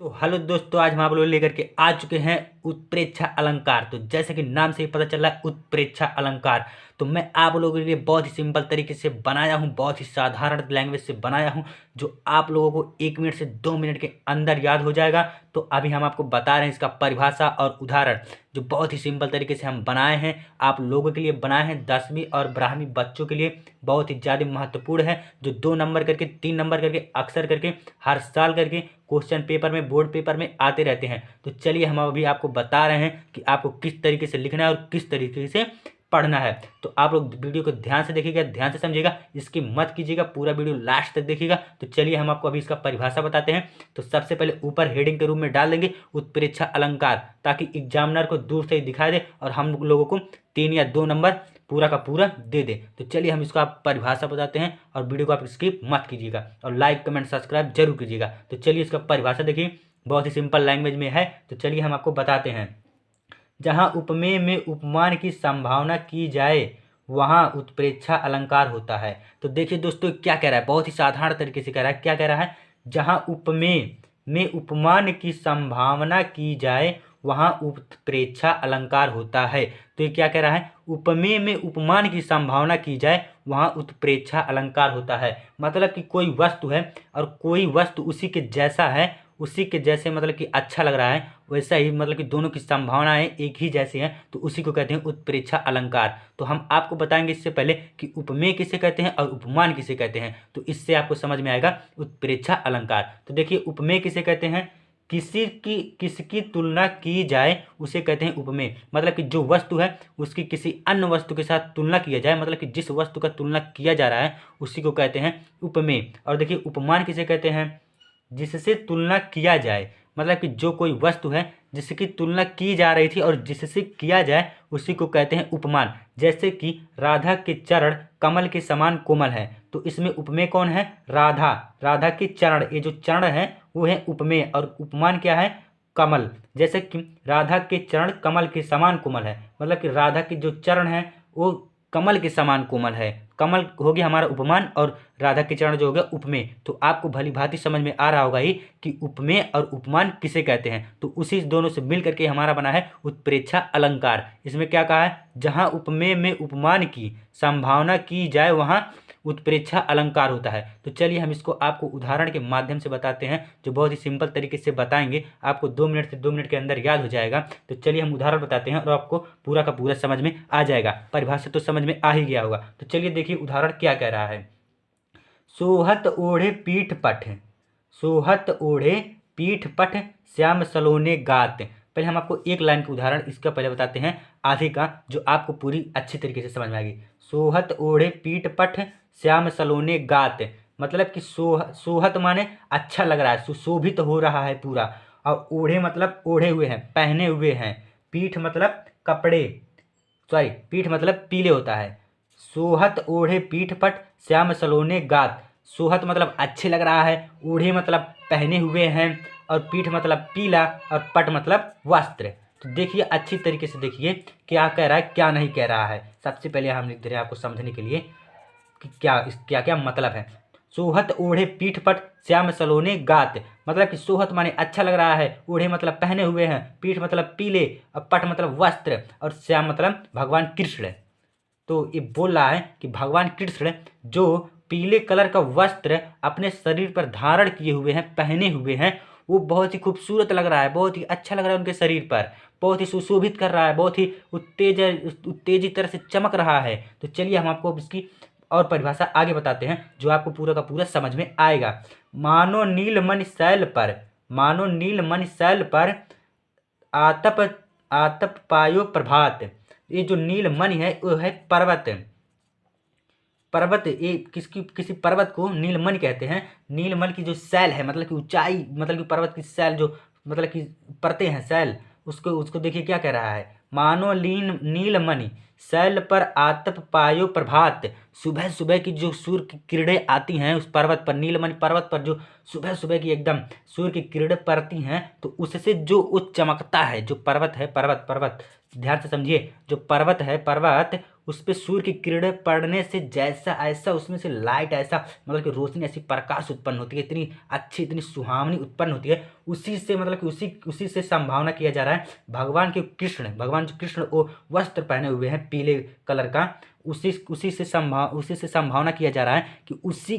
तो हेलो दोस्तों, आज हम आप लोग लेकर के आ चुके हैं उत्प्रेक्षा अलंकार। तो जैसे कि नाम से ही पता चल रहा है उत्प्रेक्षा अलंकार, तो मैं आप लोगों के लिए बहुत ही सिंपल तरीके से बनाया हूँ, बहुत ही साधारण लैंग्वेज से बनाया हूँ, जो आप लोगों को 1 मिनट से 2 मिनट के अंदर याद हो जाएगा। तो अभी हम आपको बता रहे हैं इसका परिभाषा और उदाहरण, जो बहुत ही सिंपल तरीके से हम बनाए हैं, आप लोगों के लिए बनाए हैं। 10वीं और 12वीं बच्चों के लिए बहुत ही ज़्यादा महत्वपूर्ण है, जो 2 नंबर करके 3 नंबर करके अक्सर करके हर साल करके क्वेश्चन पेपर में, बोर्ड पेपर में आते रहते हैं। तो चलिए हम अभी आपको बता रहे हैं कि आपको किस तरीके से लिखना है और किस तरीके से पढ़ना है। तो आप लोग वीडियो को ध्यान से देखिएगा, ध्यान से समझिएगा, इसकी मत कीजिएगा, पूरा वीडियो लास्ट तक देखिएगा। तो चलिए हम आपको अभी इसका परिभाषा बताते हैं। तो सबसे पहले ऊपर हेडिंग के रूप में डाल देंगे उत्प्रेक्षा अलंकार, ताकि एग्जामिनर को दूर से ही दिखाई दे और हम लोगों को 3 या 2 नंबर पूरा का पूरा दे दे। तो चलिए हम इसको आप परिभाषा बताते हैं और वीडियो को आप स्किप मत कीजिएगा और लाइक कमेंट सब्सक्राइब जरूर कीजिएगा। तो चलिए इसका परिभाषा देखिए, बहुत ही सिंपल लैंग्वेज में है। तो चलिए हम आपको बताते हैं। जहाँ उपमेय में उपमान की संभावना की जाए वहाँ उत्प्रेक्षा अलंकार होता है। तो देखिए दोस्तों क्या कह रहा है, बहुत ही साधारण तरीके से कह रहा है। क्या कह रहा है? जहाँ उपमेय में उपमान की संभावना की जाए वहाँ उत्प्रेक्षा अलंकार होता है। तो ये क्या कह रहा है? उपमेय में उपमान की संभावना की जाए वहाँ उत्प्रेक्षा अलंकार होता है। मतलब कि कोई वस्तु है और कोई वस्तु उसी के जैसा है, उसी के जैसे मतलब कि अच्छा लग रहा है, वैसा ही मतलब कि दोनों की संभावनाएं एक ही जैसी हैं, तो उसी को कहते हैं उत्प्रेक्षा अलंकार। तो हम आपको बताएंगे इससे पहले कि उपमेय किसे कहते हैं और उपमान किसे कहते हैं, तो इससे आपको समझ में आएगा उत्प्रेक्षा अलंकार। तो देखिए उपमेय किसे कहते हैं? किसकी तुलना की जाए उसे कहते हैं उपमेय। मतलब कि जो वस्तु है उसकी किसी अन्य वस्तु के साथ तुलना किया जाए, मतलब कि जिस वस्तु का तुलना किया जा रहा है उसी को कहते हैं उपमेय। और देखिए उपमान किसे कहते हैं? जिससे तुलना किया जाए, मतलब कि जो कोई वस्तु है जिसकी तुलना की जा रही थी और जिससे किया जाए उसी को कहते हैं उपमान। जैसे कि राधा के चरण कमल के समान कोमल है, तो इसमें उपमेय कौन है? राधा। राधा के चरण, ये जो चरण है वो है उपमेय, और उपमान क्या है? कमल। जैसे कि राधा के चरण कमल के समान कोमल है, मतलब कि राधा के जो चरण है वो कमल के समान कोमल है। कमल हो गया हमारा उपमान और राधा के चरण जो हो गया उपमेय। तो आपको भली भांति समझ में आ रहा होगा ही कि उपमेय और उपमान किसे कहते हैं। तो उसी दोनों से मिल करके हमारा बना है उत्प्रेक्षा अलंकार। इसमें क्या कहा है? जहाँ उपमेय में उपमान की संभावना की जाए वहाँ उत्प्रेक्षा अलंकार होता है। तो चलिए हम इसको आपको उदाहरण के माध्यम से बताते हैं, जो बहुत ही सिंपल तरीके से बताएंगे, आपको 2 मिनट से 2 मिनट के अंदर याद हो जाएगा। तो चलिए हम उदाहरण बताते हैं और आपको पूरा का पूरा समझ में आ जाएगा। परिभाषा तो समझ में आ ही गया होगा। तो चलिए देखिए उदाहरण क्या कह रहा है। सोहत ओढ़े पीठ पट, सोहत ओढ़े पीठ पट श्याम सलोने गात। पहले हम आपको एक लाइन के उदाहरण इसका पहले बताते हैं, आधे का, जो आपको पूरी अच्छी तरीके से समझ में आएगी। सोहत ओढ़े पीठ पट श्याम सलोने गात, मतलब कि सोहत माने अच्छा लग रहा है, सुशोभित हो रहा है पूरा, और ओढ़े मतलब ओढ़े हुए हैं, पहने हुए हैं। पीठ मतलब कपड़े, सॉरी पीठ मतलब पीले होता है। सोहत ओढ़े पीठ पट श्याम सलोने गात। सोहत मतलब अच्छे लग रहा है, ओढ़े मतलब पहने हुए हैं, और पीठ मतलब पीला, और पट मतलब वस्त्र। तो देखिए अच्छी तरीके से देखिए क्या कह रहा है क्या नहीं कह रहा है। सबसे पहले हम लिख दे रहे हैं आपको समझने के लिए कि क्या क्या मतलब है। सोहत ओढ़े पीठ पट श्याम सलोने गात, मतलब कि सोहत माने अच्छा लग रहा है, ओढ़े मतलब पहने हुए हैं, पीठ मतलब पीले, और पट मतलब वस्त्र, और श्याम मतलब भगवान कृष्ण। तो ये बोल रहा है कि भगवान कृष्ण जो पीले कलर का वस्त्र अपने शरीर पर धारण किए हुए हैं, पहने हुए हैं, वो बहुत ही खूबसूरत लग रहा है, बहुत ही अच्छा लग रहा है उनके शरीर पर, बहुत ही सुशोभित कर रहा है, बहुत ही उत्तेजित तरह से चमक रहा है। तो चलिए हम आपको इसकी और परिभाषा आगे बताते हैं, जो आपको पूरा का पूरा समझ में आएगा। मानो नीलमणि शैल पर, मानो नीलमणि शैल पर आतप आतप पायो प्रभात। ये जो नीलमणि है वो है पर्वत। पर्वत, ये किसी पर्वत को नीलमणि कहते हैं। नीलमणि की जो शैल है, मतलब कि ऊंचाई, मतलब कि पर्वत की शैल जो मतलब कि परतें हैं शैल, उसको उसको देखिए क्या कह रहा है। मानो नीलमणि शैल पर आतप पायो प्रभात। सुबह सुबह की जो सूर्य की किरणें आती हैं उस पर्वत पर, नीलमणि पर्वत पर जो सुबह सुबह की एकदम सूर्य की किरणें पड़ती हैं, तो उससे जो वो चमकता है, जो पर्वत है, पर्वत ध्यान से समझिए, जो पर्वत है पर्वत, उस पर सूर्य की किरणें पड़ने से जैसा ऐसा उसमें से लाइट ऐसा मतलब कि रोशनी ऐसी प्रकाश उत्पन्न होती है, इतनी अच्छी इतनी सुहावनी उत्पन्न होती है, उसी से मतलब कि उसी से संभावना किया जा रहा है भगवान जो कृष्ण वो वस्त्र पहने हुए हैं पीले कलर का, उसी से संभावना किया जा रहा है कि उसी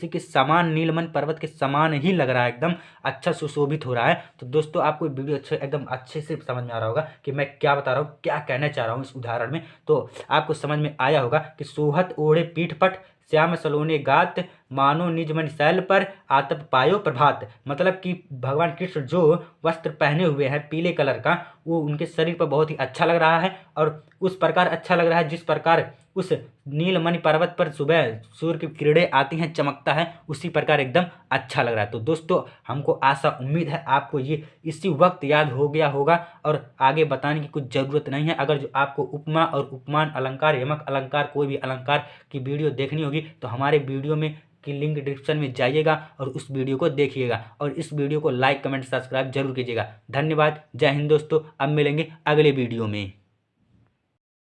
के समान नीलमणि पर्वत के समान ही लग रहा है, एकदम अच्छा सुशोभित हो रहा है। तो दोस्तों आपको वीडियो एकदम अच्छे से समझ में आ रहा होगा कि मैं क्या बता रहा हूँ, क्या कहना चाह रहा हूँ इस उदाहरण में। तो आपको समझ में आया होगा कि सोहत ओढ़े पीठ पट श्याम सलोने गात मानो निज मन शैल पर आतप पायो प्रभात। मतलब कि भगवान कृष्ण जो वस्त्र पहने हुए हैं पीले कलर का, वो उनके शरीर पर बहुत ही अच्छा लग रहा है और उस प्रकार अच्छा लग रहा है जिस प्रकार उस नीलमणि पर्वत पर सुबह सूर्य की किरणें आती हैं, चमकता है, उसी प्रकार एकदम अच्छा लग रहा है। तो दोस्तों हमको आशा उम्मीद है आपको ये इसी वक्त याद हो गया होगा और आगे बताने की कुछ ज़रूरत नहीं है। अगर जो आपको उपमा और उपमान अलंकार, यमक अलंकार, कोई भी अलंकार की वीडियो देखनी होगी तो हमारे वीडियो में की लिंक डिस्क्रिप्शन में जाइएगा और उस वीडियो को देखिएगा और इस वीडियो को लाइक कमेंट सब्सक्राइब जरूर कीजिएगा। धन्यवाद, जय हिंद दोस्तों। अब मिलेंगे अगले वीडियो में।